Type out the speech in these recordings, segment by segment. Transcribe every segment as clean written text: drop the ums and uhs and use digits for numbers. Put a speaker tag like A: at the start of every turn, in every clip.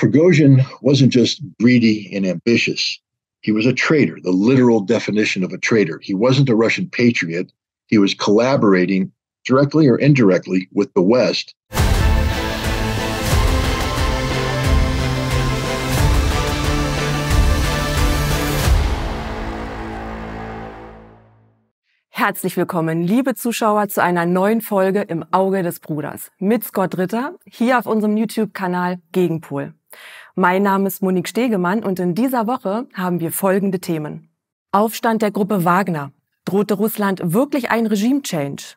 A: Prigozhin wasn't just greedy and ambitious. He was a traitor, the literal definition of a traitor. He wasn't a Russian patriot. He was collaborating directly or indirectly with the West.
B: Herzlich willkommen, liebe Zuschauer, zu einer neuen Folge im Auge des Bruders mit Scott Ritter, hier auf unserem YouTube-Kanal Gegenpol. Mein Name ist Monique Stegemann und in dieser Woche haben wir folgende Themen. Aufstand der Gruppe Wagner. Drohte Russland wirklich ein Regime-Change?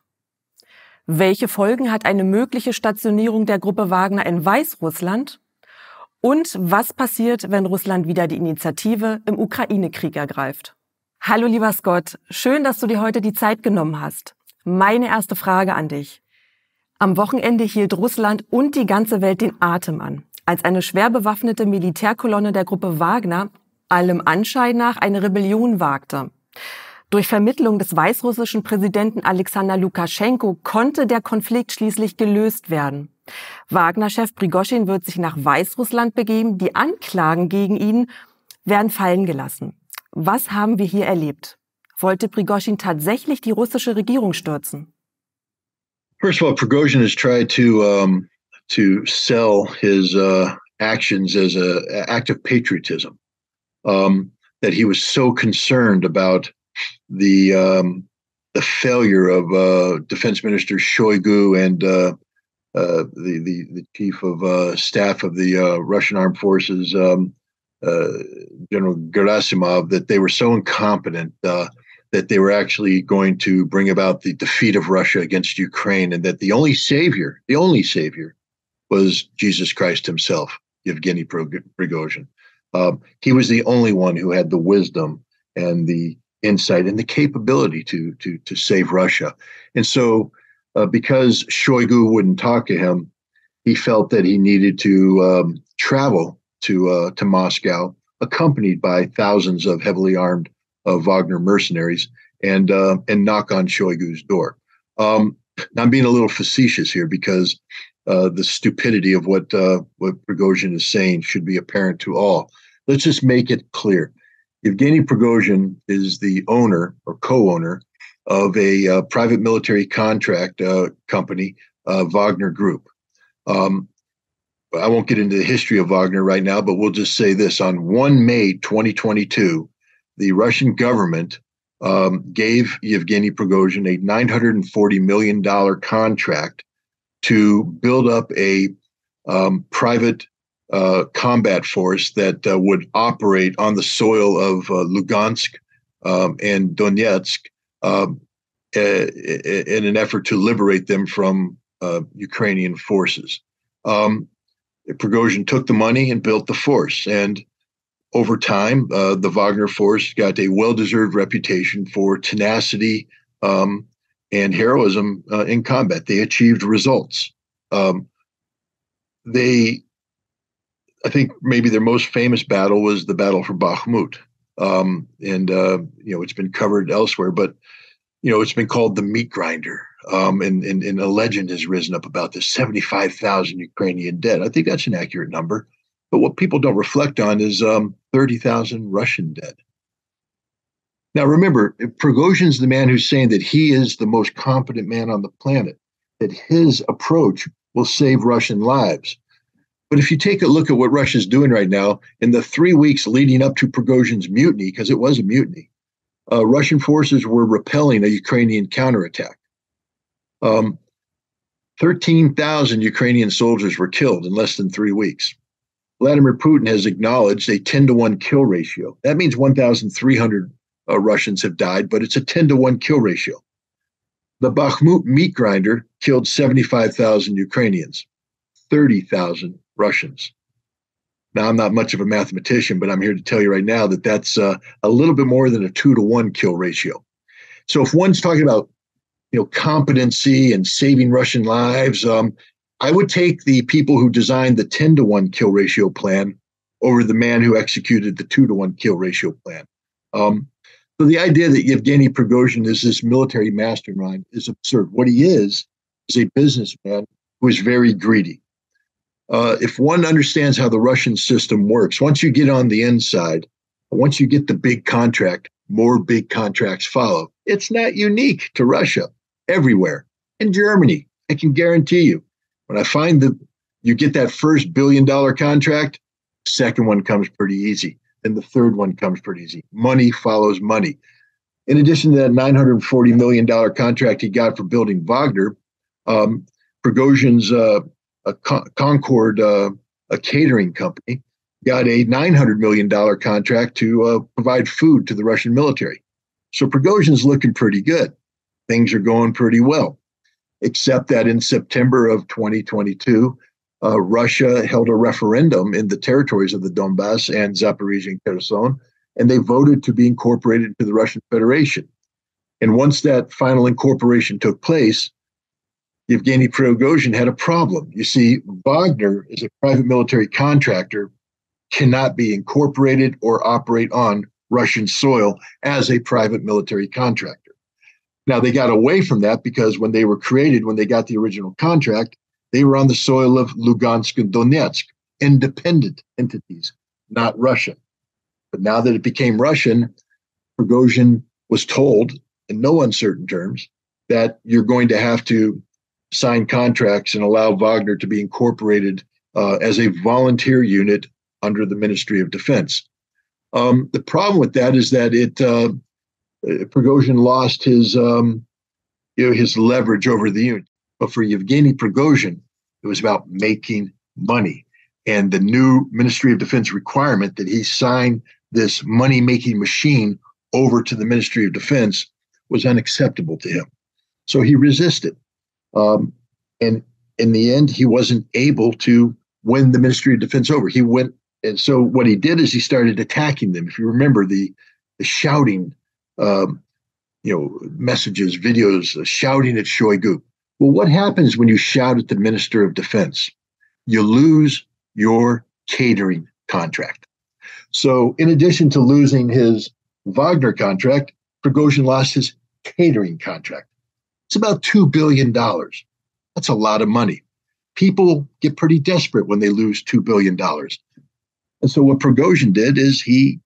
B: Welche Folgen hat eine mögliche Stationierung der Gruppe Wagner in Weißrussland? Und was passiert, wenn Russland wieder die Initiative im Ukraine-Krieg ergreift? Hallo lieber Scott, schön, dass du dir heute die Zeit genommen hast. Meine erste Frage an dich. Am Wochenende hielt Russland und die ganze Welt den Atem an, als eine schwer bewaffnete Militärkolonne der Gruppe Wagner allem Anschein nach eine Rebellion wagte. Durch Vermittlung des weißrussischen Präsidenten Alexander Lukaschenko konnte der Konflikt schließlich gelöst werden. Wagner-Chef Prigoschin wird sich nach Weißrussland begeben, die Anklagen gegen ihn werden fallen gelassen. Was haben wir hier erlebt? Wollte Prigoschin tatsächlich die russische Regierung stürzen?
A: First of all, Prigozhin has tried to sell his actions as an act of patriotism. That he was so concerned about the failure of Defense Minister Shoigu and the chief of staff of the Russian armed forces. General Gerasimov, that they were so incompetent that they were actually going to bring about the defeat of Russia against Ukraine, and that the only savior was Jesus Christ himself, Yevgeny Prigozhin. He was the only one who had the wisdom and the insight and the capability to save Russia. And so because Shoigu wouldn't talk to him, he felt that he needed to travel to Moscow, accompanied by thousands of heavily armed Wagner mercenaries, and knock on Shoigu's door. Now I'm being a little facetious here because the stupidity of what Prigozhin is saying should be apparent to all. Let's just make it clear. Yevgeny Prigozhin is the owner or co-owner of a private military contract company, Wagner Group. I won't get into the history of Wagner right now, but we'll just say this. On 1 May 2022, the Russian government gave Yevgeny Prigozhin a $940 million contract to build up a private combat force that would operate on the soil of Lugansk and Donetsk in an effort to liberate them from Ukrainian forces. Prigozhin took the money and built the force. And over time, the Wagner force got a well-deserved reputation for tenacity and heroism in combat. They achieved results. I think maybe their most famous battle was the battle for Bakhmut. It's been covered elsewhere, but it's been called the meat grinder. And a legend has risen up about this 75,000 Ukrainian dead. I think that's an accurate number. But what people don't reflect on is 30,000 Russian dead. Now, remember, Prigozhin's the man who's saying that he is the most competent man on the planet, that his approach will save Russian lives. But if you take a look at what Russia's doing right now, in the 3 weeks leading up to Prigozhin's mutiny, because it was a mutiny, Russian forces were repelling a Ukrainian counterattack. 13,000 Ukrainian soldiers were killed in less than 3 weeks. Vladimir Putin has acknowledged a 10-to-1 kill ratio. That means 1,300 Russians have died, but it's a 10-to-1 kill ratio. The Bakhmut meat grinder killed 75,000 Ukrainians, 30,000 Russians. Now, I'm not much of a mathematician, but I'm here to tell you right now that that's a little bit more than a 2-to-1 kill ratio. So if one's talking about competency and saving Russian lives, I would take the people who designed the 10-to-1 kill ratio plan over the man who executed the 2-to-1 kill ratio plan. So the idea that Yevgeny Prigozhin is this military mastermind is absurd. What he is a businessman who is very greedy. if one understands how the Russian system works, once you get on the inside, once you get the big contract, more big contracts follow. It's not unique to Russia. Everywhere. In Germany, I can guarantee you, when I find that you get that first $1 billion contract, second one comes pretty easy. Then the third one comes pretty easy. Money follows money. In addition to that $940 million contract he got for building Wagner, Prigozhin's Concord, a catering company, got a $900 million contract to provide food to the Russian military. So Prigozhin's looking pretty good. Things are going pretty well, except that in September of 2022, Russia held a referendum in the territories of the Donbass and Zaporizhia and Kherson, and they voted to be incorporated into the Russian Federation. And once that final incorporation took place, Yevgeny Prigozhin had a problem. You see, Wagner, as a private military contractor, cannot be incorporated or operate on Russian soil as a private military contractor. Now, they got away from that because when they were created, when they got the original contract, they were on the soil of Lugansk and Donetsk, independent entities, not Russian. But now that it became Russian, Prigozhin was told in no uncertain terms that you're going to have to sign contracts and allow Wagner to be incorporated as a volunteer unit under the Ministry of Defense. The problem with that is that Prigozhin lost his leverage over the unit. But for Yevgeny Prigozhin, it was about making money. And the new Ministry of Defense requirement that he sign this money-making machine over to the Ministry of Defense was unacceptable to him. So he resisted. And in the end, he wasn't able to win the Ministry of Defense over. He went, and so what he did is he started attacking them. If you remember the shouting, messages, videos, shouting at Shoigu. Well, what happens when you shout at the Minister of Defense? You lose your catering contract. So in addition to losing his Wagner contract, Prigozhin lost his catering contract. It's about $2 billion. That's a lot of money. People get pretty desperate when they lose $2 billion. And so what Prigozhin did is he,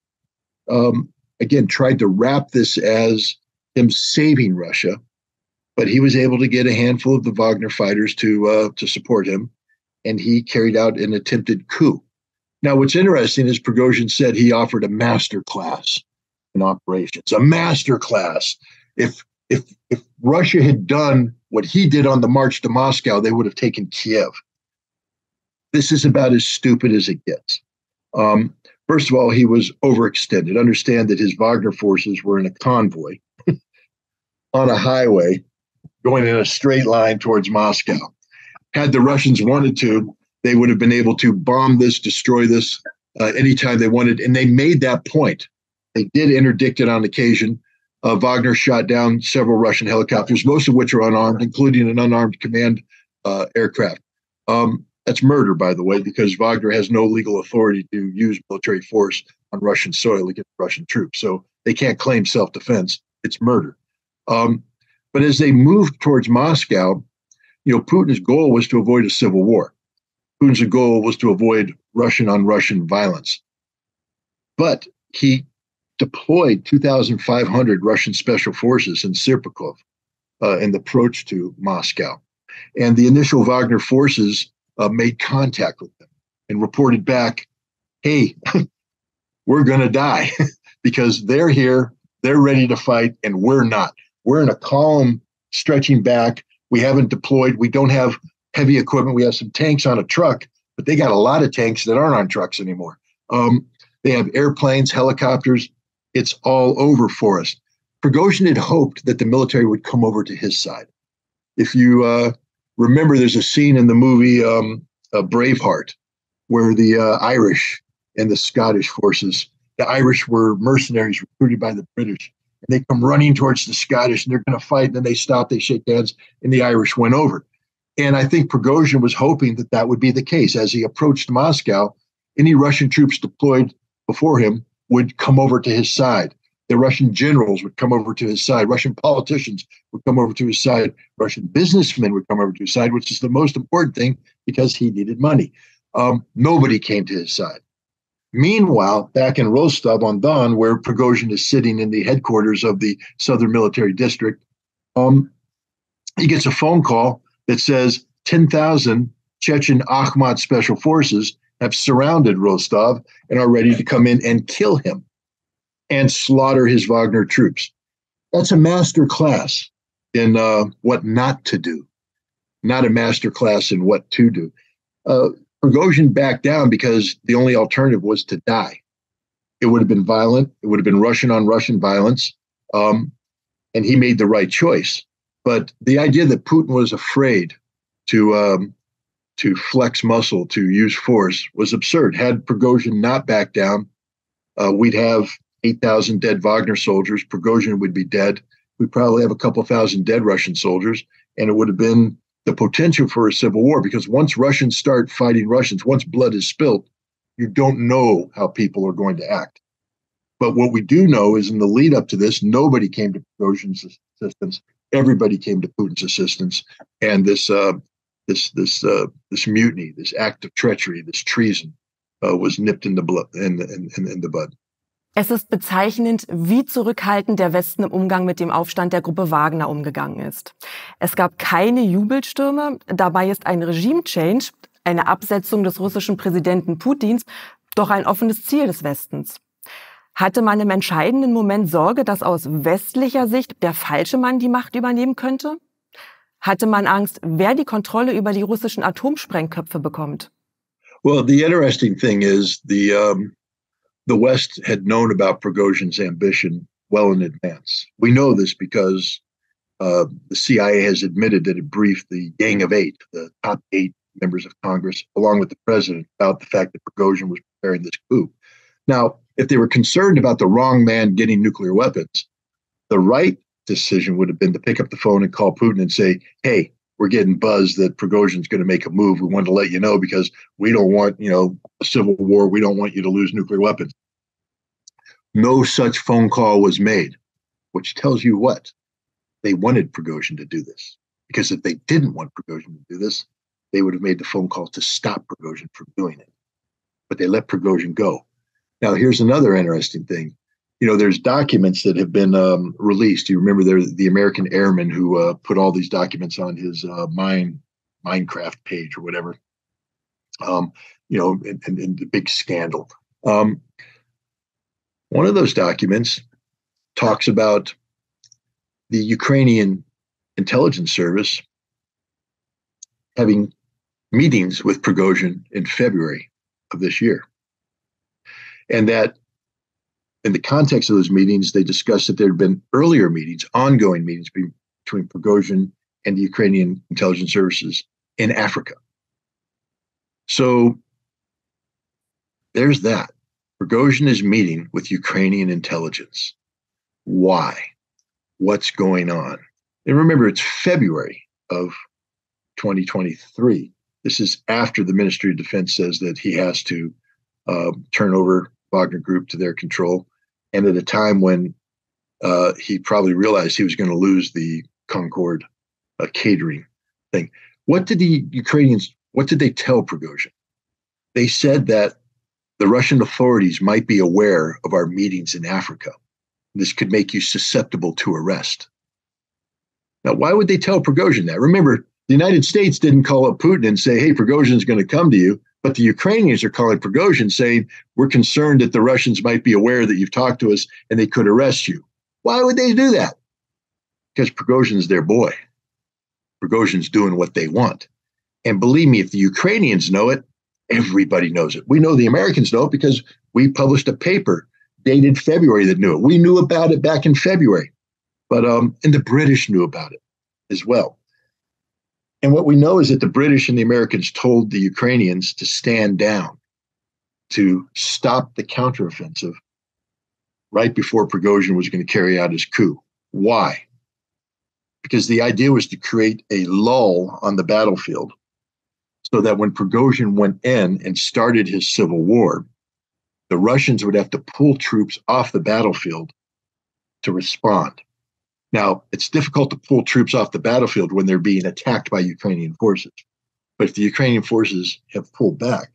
A: again, tried to wrap this as him saving Russia, but he was able to get a handful of the Wagner fighters to support him, and he carried out an attempted coup. Now, what's interesting is Prigozhin said he offered a master class in operations, a master class. If Russia had done what he did on the march to Moscow, they would have taken Kiev. This is about as stupid as it gets. First of all, he was overextended. Understand that his Wagner forces were in a convoy on a highway going in a straight line towards Moscow. Had the Russians wanted to, they would have been able to bomb this, destroy this anytime they wanted. And they made that point. They did interdict it on occasion. Wagner shot down several Russian helicopters, most of which are unarmed, including an unarmed command aircraft. That's murder, by the way, because Wagner has no legal authority to use military force on Russian soil against Russian troops. So they can't claim self-defense. It's murder. But as they moved towards Moscow, Putin's goal was to avoid a civil war. Putin's goal was to avoid Russian-on-Russian violence. But he deployed 2,500 Russian special forces in Sirpikov in the approach to Moscow. And the initial Wagner forces made contact with them and reported back, hey, we're going to die because they're here, they're ready to fight, and we're not. We're in a column stretching back. We haven't deployed. We don't have heavy equipment. We have some tanks on a truck, but they got a lot of tanks that aren't on trucks anymore. They have airplanes, helicopters. It's all over for us. Prigozhin had hoped that the military would come over to his side. If you remember, there's a scene in the movie Braveheart where the Irish and the Scottish forces, the Irish were mercenaries recruited by the British. And they come running towards the Scottish, and they're going to fight. And then they stop, they shake hands, and the Irish went over. And I think Prigozhin was hoping that that would be the case. As he approached Moscow, any Russian troops deployed before him would come over to his side. The Russian generals would come over to his side. Russian politicians would come over to his side. Russian businessmen would come over to his side, which is the most important thing because he needed money. Nobody came to his side. Meanwhile, back in Rostov-on-Don, where Prigozhin is sitting in the headquarters of the Southern Military District, he gets a phone call that says 10,000 Chechen Akhmat special forces have surrounded Rostov and are ready to come in and kill him and slaughter his Wagner troops. That's a master class in what not to do, not a master class in what to do. Prigozhin backed down because the only alternative was to die. It would have been violent. It would have been Russian on Russian violence. And he made the right choice. But the idea that Putin was afraid to flex muscle, to use force, was absurd. Had Prigozhin not backed down, we'd have 8,000 dead Wagner soldiers. Prigozhin would be dead. We'd probably have a couple thousand dead Russian soldiers. And it would have been the potential for a civil war, because once Russians start fighting Russians, once blood is spilt, you don't know how people are going to act. But what we do know is in the lead up to this, nobody came to Prigozhin's assistance. Everybody came to Putin's assistance. And this mutiny, this act of treachery, this treason was nipped in the bud.
B: Es ist bezeichnend, wie zurückhaltend der Westen im Umgang mit dem Aufstand der Gruppe Wagner umgegangen ist. Es gab keine Jubelstürme, dabei ist ein Regime-Change, eine Absetzung des russischen Präsidenten Putins, doch ein offenes Ziel des Westens. Hatte man im entscheidenden Moment Sorge, dass aus westlicher Sicht der falsche Mann die Macht übernehmen könnte? Hatte man Angst, wer die Kontrolle über die russischen Atomsprengköpfe bekommt?
A: Well, the interesting thing is the West had known about Prigozhin's ambition well in advance. We know this because the CIA has admitted that it briefed the Gang of Eight, the top 8 members of Congress, along with the president, about the fact that Prigozhin was preparing this coup. Now, if they were concerned about the wrong man getting nuclear weapons, the right decision would have been to pick up the phone and call Putin and say, hey, we're getting buzzed that Prigozhin's going to make a move. We want to let you know because we don't want, a civil war. We don't want you to lose nuclear weapons. No such phone call was made, which tells you what? They wanted Prigozhin to do this. Because if they didn't want Prigozhin to do this, they would have made the phone call to stop Prigozhin from doing it. But they let Prigozhin go. Now, here's another interesting thing. There's documents that have been released. You remember the American airman who put all these documents on his Minecraft page or whatever, and the big scandal. One of those documents talks about the Ukrainian intelligence service having meetings with Prigozhin in February of this year. And that in the context of those meetings, they discussed that there had been earlier meetings, ongoing meetings between Prigozhin and the Ukrainian intelligence services in Africa. So there's that. Prigozhin is meeting with Ukrainian intelligence. Why? What's going on? And remember, it's February of 2023. This is after the Ministry of Defense says that he has to turn over Wagner Group to their control, and at a time when he probably realized he was going to lose the Concord catering thing. What did the Ukrainians, what did they tell Prigozhin? They said that the Russian authorities might be aware of our meetings in Africa. This could make you susceptible to arrest. Now, why would they tell Prigozhin that? Remember, the United States didn't call up Putin and say, hey, Prigozhin's going to come to you. But the Ukrainians are calling Prigozhin saying, we're concerned that the Russians might be aware that you've talked to us and they could arrest you. Why would they do that? Because Prigozhin's their boy. Prigozhin's doing what they want. And believe me, if the Ukrainians know it, everybody knows it. We know the Americans know it because we published a paper dated February that knew it. We knew about it back in February, but and the British knew about it as well. And what we know is that the British and the Americans told the Ukrainians to stand down, to stop the counteroffensive right before Prigozhin was going to carry out his coup. Why? Because the idea was to create a lull on the battlefield so that when Prigozhin went in and started his civil war, the Russians would have to pull troops off the battlefield to respond. Now, it's difficult to pull troops off the battlefield when they're being attacked by Ukrainian forces. But if the Ukrainian forces have pulled back,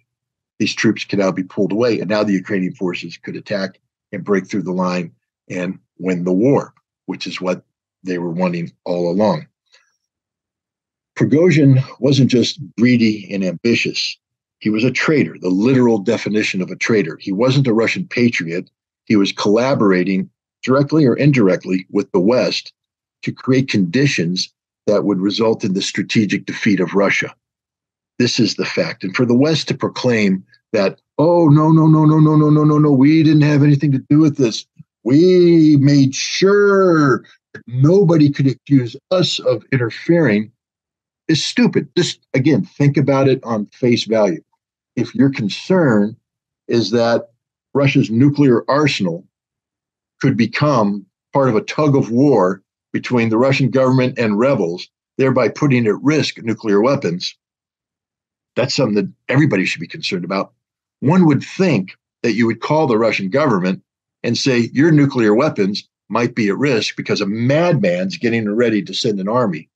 A: these troops can now be pulled away, and now the Ukrainian forces could attack and break through the line and win the war, which is what they were wanting all along. Prigozhin wasn't just greedy and ambitious. He was a traitor, the literal definition of a traitor. He wasn't a Russian patriot. He was collaborating directly or indirectly with the West to create conditions that would result in the strategic defeat of Russia. This is the fact. And for the West to proclaim that, oh, no, we didn't have anything to do with this. We made sure that nobody could accuse us of interfering is stupid. Just, again, think about it on face value. If your concern is that Russia's nuclear arsenal could become part of a tug of war between the Russian government and rebels, thereby putting at risk nuclear weapons, that's something that everybody should be concerned about. One would think that you would call the Russian government and say, your nuclear weapons might be at risk because a madman's getting ready to send an army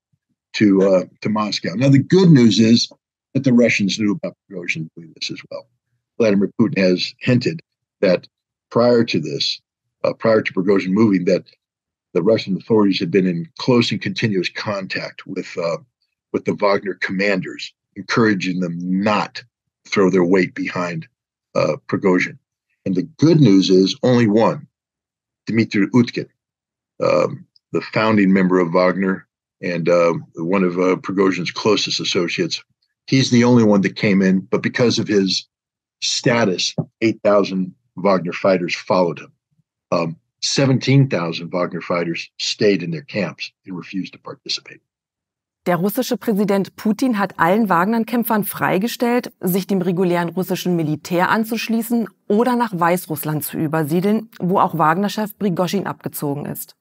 A: to Moscow. Now, the good news is that the Russians knew about Prigozhin doing this as well. Vladimir Putin has hinted that prior to this, prior to Prigozhin moving, that the Russian authorities had been in close and continuous contact with the Wagner commanders, encouraging them not to throw their weight behind Prigozhin. And the good news is only one, Dmitry Utkin, the founding member of Wagner and one of Prigozhin's closest associates. He's the only one that came in, but because of his status, 8,000 Wagner fighters followed him. 17,000 Wagner fighters stayed in their camps and refused to participate.
B: Der russische Präsident Putin hat allen Wagner-Kämpfern freigestellt, sich dem regulären russischen Militär anzuschließen oder nach Weißrussland zu übersiedeln, wo auch Wagner-Chef Prigoschin abgezogen ist.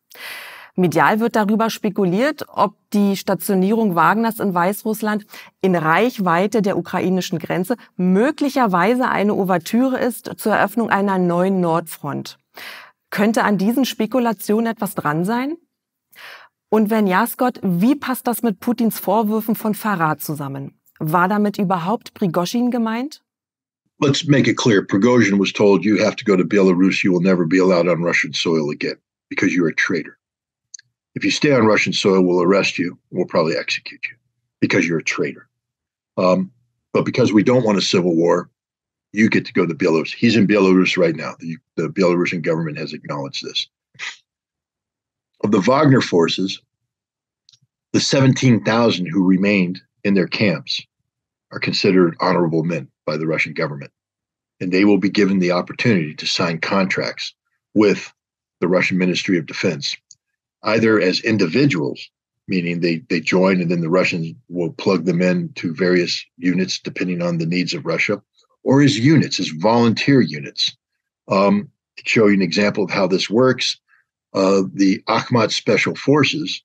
B: Medial wird darüber spekuliert, ob die Stationierung Wagners in Weißrussland in Reichweite der ukrainischen Grenze möglicherweise eine Ouvertüre ist zur Eröffnung einer neuen Nordfront. Könnte an diesen Spekulationen etwas dran sein? Und wenn ja, Scott, wie passt das mit Putins Vorwürfen von Verrat zusammen? War damit überhaupt Prigoschin gemeint?
A: Let's make it clear. Prigozhin was told, you have to go to Belarus. You will never be allowed on Russian soil again because you're a traitor. If you stay on Russian soil, we'll arrest you. We'll probably execute you because you're a traitor. But because we don't want a civil war, you get to go to Belarus. He's in Belarus right now. The Belarusian government has acknowledged this. Of the Wagner forces, the 17,000 who remained in their camps are considered honorable men by the Russian government. And they will be given the opportunity to sign contracts with the Russian Ministry of Defense, either as individuals, meaning they join and then the Russians will plug them in to various units depending on the needs of Russia, or as units, as volunteer units. To show you an example of how this works, the Akhmat Special Forces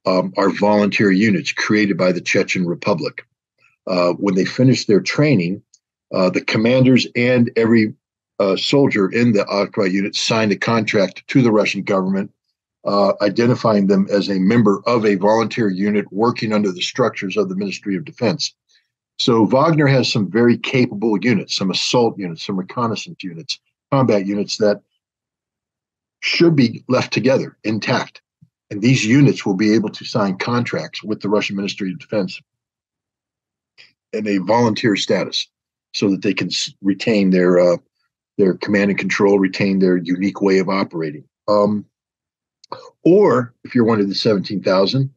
A: are volunteer units created by the Chechen Republic. When they finish their training, the commanders and every soldier in the Akhmat unit signed a contract to the Russian government, identifying them as a member of a volunteer unit working under the structures of the Ministry of Defense. So Wagner has some very capable units, some assault units, some reconnaissance units, combat units that should be left together, intact. And these units will be able to sign contracts with the Russian Ministry of Defense in a volunteer status so that they can retain their command and control, retain their unique way of operating. Or if you're one of the 17,000,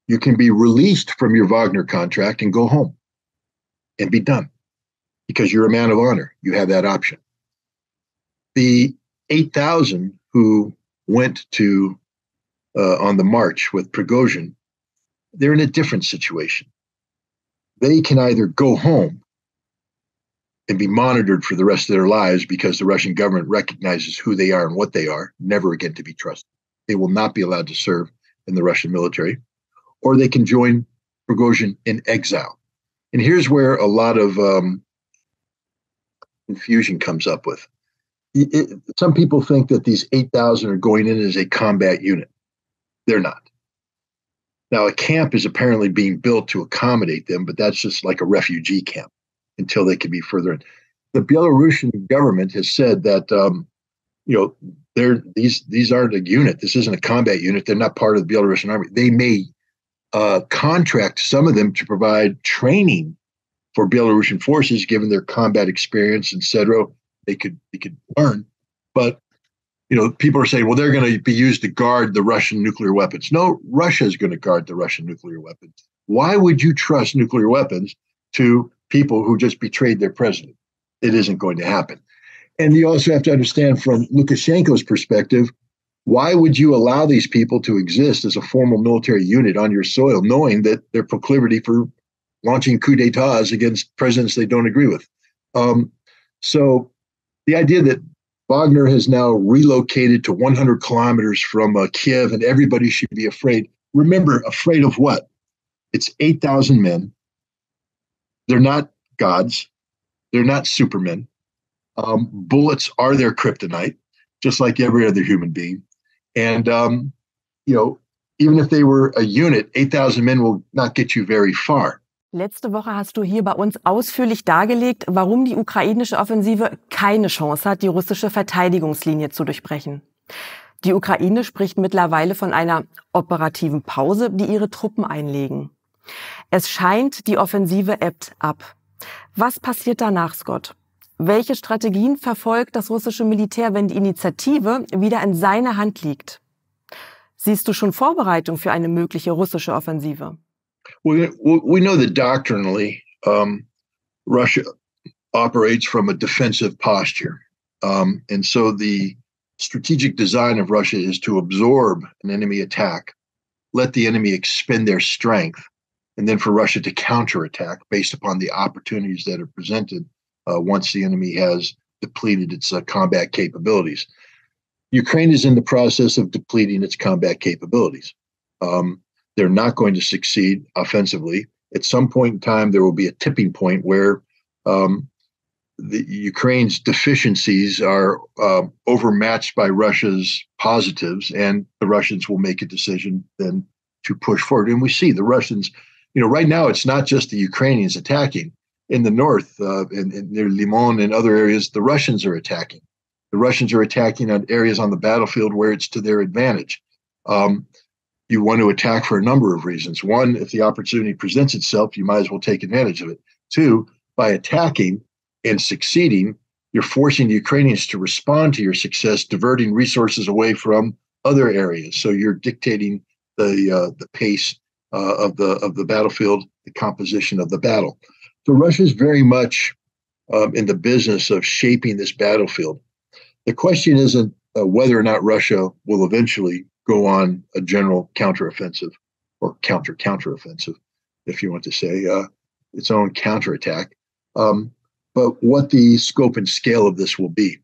A: you can be released from your Wagner contract and go home and be done because you're a man of honor. You have that option. The 8,000 who went to on the march with Prigozhin, they're in a different situation. They can either go home and be monitored for the rest of their lives because the Russian government recognizes who they are and what they are, never again to be trusted. They will not be allowed to serve in the Russian military, or they can join Prigozhin in exile. And here's where a lot of confusion comes up with. Some people think that these 8,000 are going in as a combat unit. They're not. Now, a camp is apparently being built to accommodate them, but that's just like a refugee camp until they can be further in. the Belarusian government has said that these aren't a unit. This isn't a combat unit. They're not part of the Belarusian army. They may contract some of them to provide training for Belarusian forces, given their combat experience, etc. They could learn, but people are saying, well, they're going to be used to guard the Russian nuclear weapons. No, Russia is going to guard the Russian nuclear weapons. Why would you trust nuclear weapons to people who just betrayed their president? It isn't going to happen. And you also have to understand from Lukashenko's perspective, why would you allow these people to exist as a formal military unit on your soil, knowing that their proclivity for launching coups d'etats against presidents they don't agree with? So the idea that Wagner has now relocated to 100 kilometers from Kiev and everybody should be afraid. Remember, afraid of what? It's 8,000 men. They're not gods. They're not supermen. Bullets are their kryptonite, just like every other human being. And, even if they were a unit, 8,000 men will not get you very far.
B: Letzte Woche hast du hier bei uns ausführlich dargelegt, warum die ukrainische Offensive keine Chance hat, die russische Verteidigungslinie zu durchbrechen. Die Ukraine spricht mittlerweile von einer operativen Pause, die ihre Truppen einlegen. Es scheint, die Offensive ebbt ab. Was passiert danach, Scott? Welche Strategien verfolgt das russische Militär, wenn die Initiative wieder in seiner Hand liegt? Siehst du schon Vorbereitung für eine mögliche russische Offensive?
A: We know that doctrinally, Russia operates from a defensive posture. And so the strategic design of Russia is to absorb an enemy attack, let the enemy expend their strength, and then for Russia to counterattack based upon the opportunities that are presented once the enemy has depleted its combat capabilities. Ukraine is in the process of depleting its combat capabilities. They're not going to succeed offensively. At some point in time, there will be a tipping point where the Ukraine's deficiencies are overmatched by Russia's positives, and the Russians will make a decision then to push forward. And we see the Russians, right now it's not just the Ukrainians attacking. In the north, and near Limon and other areas, the Russians are attacking. The Russians are attacking on areas on the battlefield where it's to their advantage. You want to attack for a number of reasons. One, if the opportunity presents itself, you might as well take advantage of it. Two, by attacking and succeeding, you're forcing the Ukrainians to respond to your success, diverting resources away from other areas. So you're dictating the pace of the battlefield, the composition of the battle. So Russia is very much in the business of shaping this battlefield. The question isn't whether or not Russia will eventually go on a general counteroffensive or counteroffensive, if you want to say, its own counterattack, but what the scope and scale of this will be.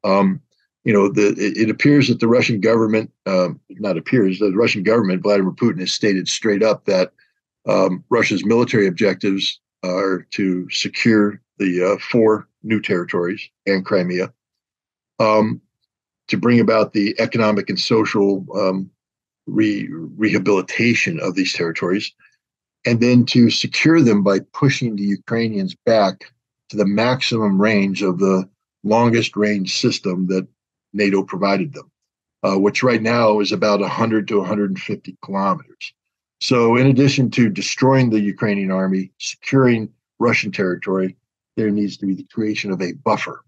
A: It appears that the Russian government, the Russian government, Vladimir Putin, has stated straight up that Russia's military objectives are to secure the 4 new territories and Crimea, to bring about the economic and social rehabilitation of these territories, and then to secure them by pushing the Ukrainians back to the maximum range of the longest range system that NATO provided them, which right now is about 100 to 150 kilometers. So in addition to destroying the Ukrainian army, securing Russian territory, there needs to be the creation of a buffer.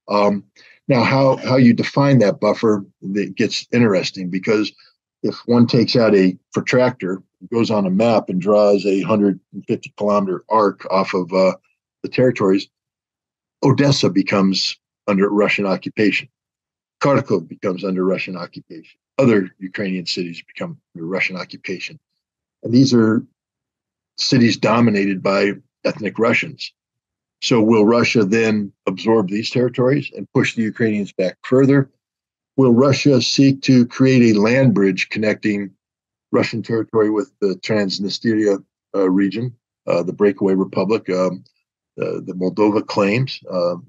A: Now, how you define that buffer, it gets interesting, because if one takes out a protractor, goes on a map and draws a 150 kilometer arc off of the territories, Odessa becomes under Russian occupation. Kharkov becomes under Russian occupation. Other Ukrainian cities become under Russian occupation. And these are cities dominated by ethnic Russians. So will Russia then absorb these territories and push the Ukrainians back further? Will Russia seek to create a land bridge connecting Russian territory with the Transnistria region, the breakaway republic, the Moldova claims,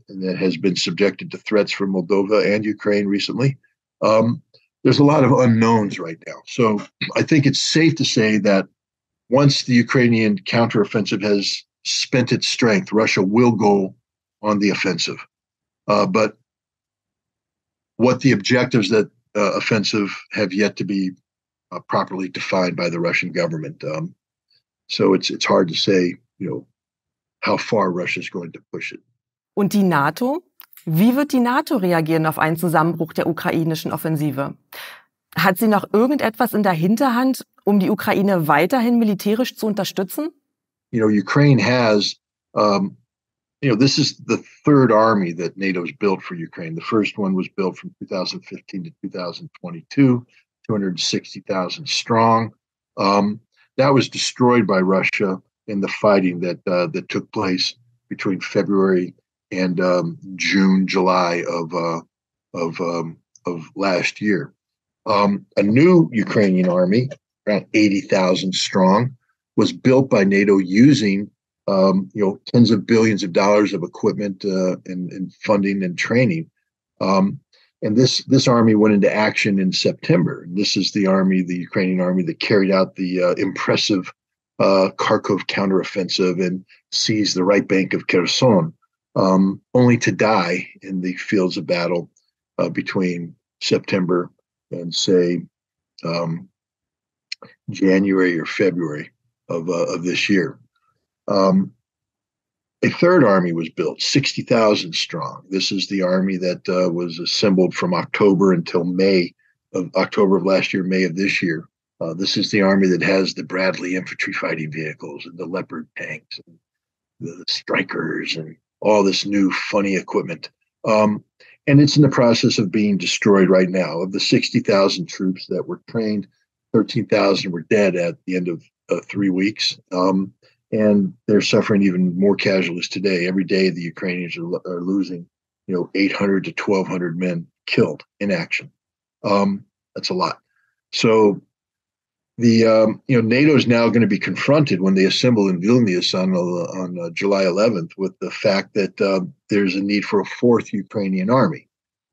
A: and that has been subjected to threats from Moldova and Ukraine recently? There's a lot of unknowns right now. So I think it's safe to say that once the Ukrainian counteroffensive has spent its strength, Russia will go on the offensive. But what the objectives that offensive have yet to be properly defined by the Russian government. So it's hard to say, how far Russia is going to push it.
B: Und die NATO? Wie wird die NATO reagieren auf einen Zusammenbruch der ukrainischen Offensive? Hat sie noch irgendetwas in der Hinterhand, um die Ukraine weiterhin militärisch zu unterstützen?
A: Ukraine has, this is the third army that NATO's built for Ukraine. The first one was built from 2015 to 2022, 260,000 strong. That was destroyed by Russia in the fighting that took place between February and June, July of last year. A new Ukrainian army, around 80,000 strong, was built by NATO using tens of billions of dollars of equipment and funding and training. And this army went into action in September. And this is the Ukrainian army that carried out the impressive Kharkov counteroffensive and seized the right bank of Kherson, only to die in the fields of battle between September and, say, January or February of this year. A third army was built, 60,000 strong. This is the army that was assembled from October until October of last year, May of this year. This is the army that has the Bradley infantry fighting vehicles and the Leopard tanks and the Strikers and all this new funny equipment. And it's in the process of being destroyed right now. Of the 60,000 troops that were trained, 13,000 were dead at the end of 3 weeks. And they're suffering even more casualties today. Every day, the Ukrainians are losing, 800 to 1,200 men killed in action. That's a lot. So the NATO is now going to be confronted when they assemble in Vilnius on July 11th with the fact that there's a need for a fourth Ukrainian army.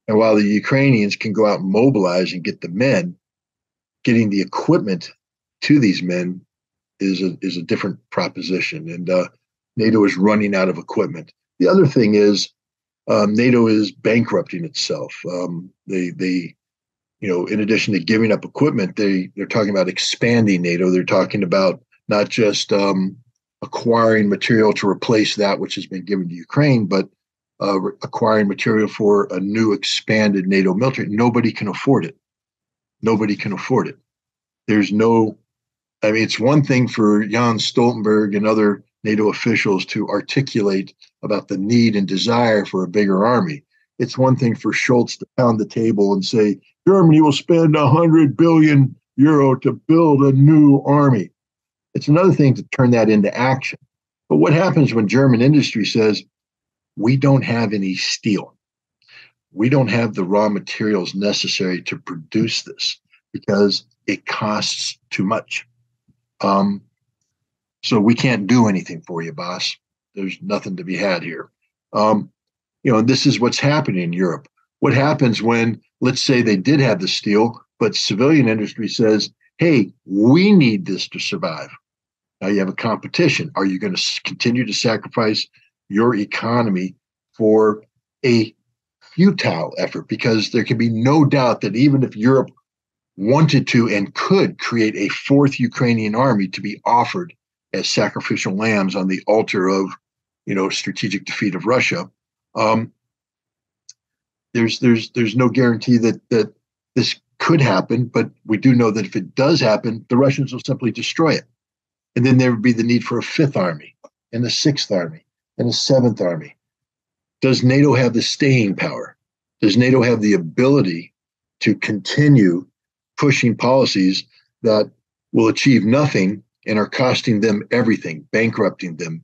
A: And while the Ukrainians can go out and mobilize and get the men, getting the equipment to these men is a different proposition, and NATO is running out of equipment. The other thing is NATO is bankrupting itself. They in addition to giving up equipment, they're talking about expanding NATO. They're talking about not just acquiring material to replace that which has been given to Ukraine, but acquiring material for a new expanded NATO military. Nobody can afford it. Nobody can afford it. It's one thing for Jens Stoltenberg and other NATO officials to articulate about the need and desire for a bigger army. It's one thing for Scholz to pound the table and say, Germany will spend 100 billion euro to build a new army. It's another thing to turn that into action. But what happens when German industry says, we don't have any steel? We don't have the raw materials necessary to produce this because it costs too much. So we can't do anything for you, boss. There's nothing to be had here. And this is what's happening in Europe. What happens when, let's say they did have the steel, but civilian industry says, hey, we need this to survive. Now you have a competition. Are you going to continue to sacrifice your economy for a futile effort? Because there can be no doubt that even if Europe wanted to and could create a fourth Ukrainian army to be offered as sacrificial lambs on the altar of, strategic defeat of Russia, there's no guarantee that this could happen. But we do know that if it does happen, the Russians will simply destroy it. And then there would be the need for a fifth army and a sixth army and a seventh army. Does NATO have the staying power? Does NATO have the ability to continue pushing policies that will achieve nothing and are costing them everything, bankrupting them?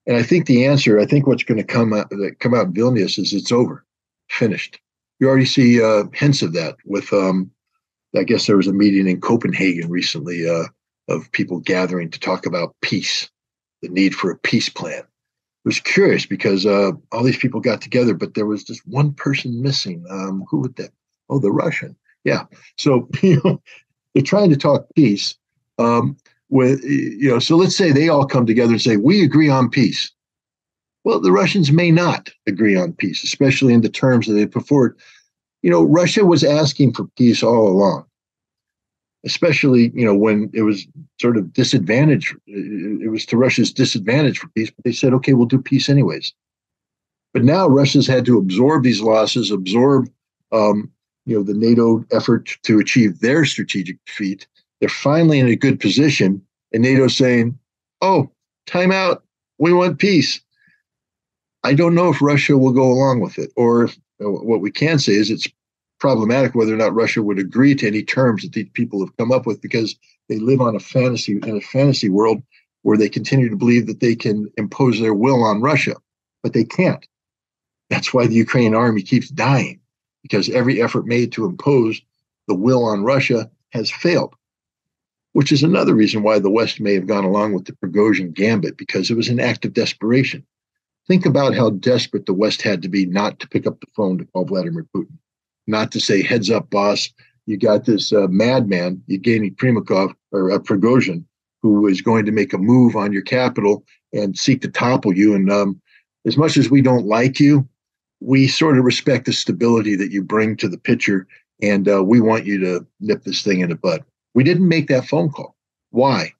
A: And I think the answer, what's going to come out in Vilnius is it's over, finished. You already see hints of that with, I guess there was a meeting in Copenhagen recently of people gathering to talk about peace, the need for a peace plan. It was curious because all these people got together, but there was just one person missing. Who would that? Oh, the Russian. Yeah. So, they're trying to talk peace so let's say they all come together and say, we agree on peace. Well, the Russians may not agree on peace, especially in the terms that they put forward. Russia was asking for peace all along, especially, when it was sort of disadvantaged. It was to Russia's disadvantage for peace, but they said, okay, we'll do peace anyways. But now Russia's had to absorb these losses, absorb, the NATO effort to achieve their strategic defeat. They're finally in a good position, and NATO's saying, oh, time out, we want peace. I don't know if Russia will go along with it, or what we can say is it's problematic whether or not Russia would agree to any terms that these people have come up with, because they live in a fantasy world where they continue to believe that they can impose their will on Russia, but they can't. That's why the Ukrainian army keeps dying, because every effort made to impose the will on Russia has failed, which is another reason why the West may have gone along with the Prigozhin gambit, because it was an act of desperation. Think about how desperate the West had to be not to pick up the phone to call Vladimir Putin, not to say, heads up, boss, you got this madman, Yevgeny Prigozhin, who is going to make a move on your capital and seek to topple you. And as much as we don't like you, we sort of respect the stability that you bring to the picture, and we want you to nip this thing in the bud. We didn't make that phone call. Why?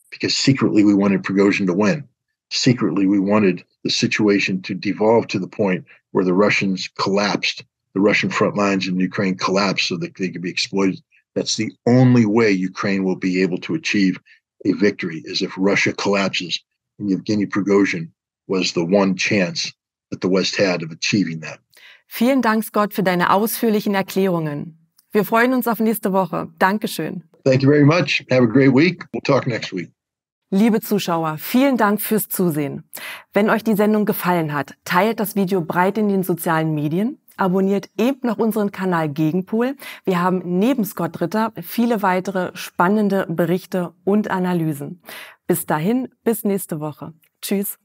A: Because secretly we wanted Prigozhin to win. Secretly, we wanted the situation to devolve to the point where the Russians collapsed, the Russian front lines in Ukraine collapsed so that they could be exploited. That's the only way Ukraine will be able to achieve a victory, is if Russia collapses. And Yevgeny Prigozhin was the one chance that the West had of achieving that.
B: Vielen Dank, Scott, für deine ausführlichen Erklärungen. Wir freuen uns auf nächste Woche. Dankeschön.
A: Thank you very much. Have a great week. We'll talk next week.
B: Liebe Zuschauer, vielen Dank fürs Zusehen. Wenn euch die Sendung gefallen hat, teilt das Video breit in den sozialen Medien, abonniert eben noch unseren Kanal Gegenpol. Wir haben neben Scott Ritter viele weitere spannende Berichte und Analysen. Bis dahin, bis nächste Woche. Tschüss.